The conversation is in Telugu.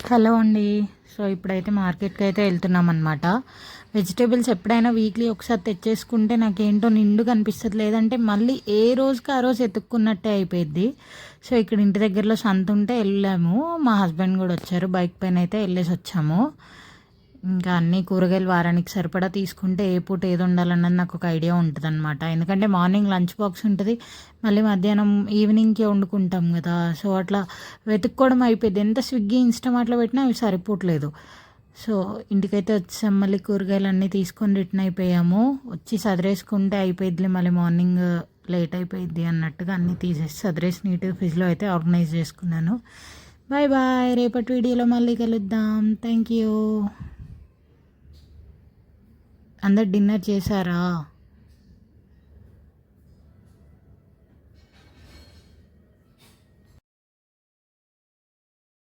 హలో అండి. సో ఇప్పుడైతే మార్కెట్కి అయితే వెళ్తున్నాం అనమాట. వెజిటేబుల్స్ ఎప్పుడైనా వీక్లీ ఒకసారి తెచ్చేసుకుంటే నాకేంటో నిండుగా అనిపిస్తుంది, లేదంటే మళ్ళీ ఏ రోజుకి ఆ రోజు ఎతుక్కున్నట్టే అయిపోయింది. సో ఇక్కడ ఇంటి దగ్గరలో సంత ఉంటే వెళ్ళాము, మా హస్బెండ్ కూడా వచ్చారు, బైక్ పైన అయితే వెళ్ళేసి వచ్చాము. ఇంకా అన్ని కూరగాయలు వారానికి సరిపడా తీసుకుంటే ఏ పూట ఏది ఉండాలన్నది నాకు ఒక ఐడియా ఉంటుంది అనమాట. ఎందుకంటే మార్నింగ్ లంచ్ బాక్స్ ఉంటుంది, మళ్ళీ మధ్యాహ్నం ఈవినింగ్కి వండుకుంటాం కదా. సో అట్లా వెతుక్కోవడం అయిపోయింది. ఎంత స్విగ్గీ ఇన్స్టామార్ట్లో పెట్టినా అవి సరిపోవట్లేదు. సో ఇంటికైతే వచ్చాం, మళ్ళీ కూరగాయలు అన్నీ తీసుకొని రిటర్న్ అయిపోయాము. వచ్చి సదిరేసుకుంటే అయిపోయిద్ది, మళ్ళీ మార్నింగ్ లేట్ అయిపోయిద్ది అన్నట్టుగా అన్నీ తీసేసి సదిరేసి నీట్గా ఫ్రిడ్జ్లో అయితే ఆర్గనైజ్ చేసుకున్నాను. బాయ్ బాయ్, రేపటి వీడియోలో మళ్ళీ కలుద్దాం. Thank you. అందరు డిన్నర్ చేశారా?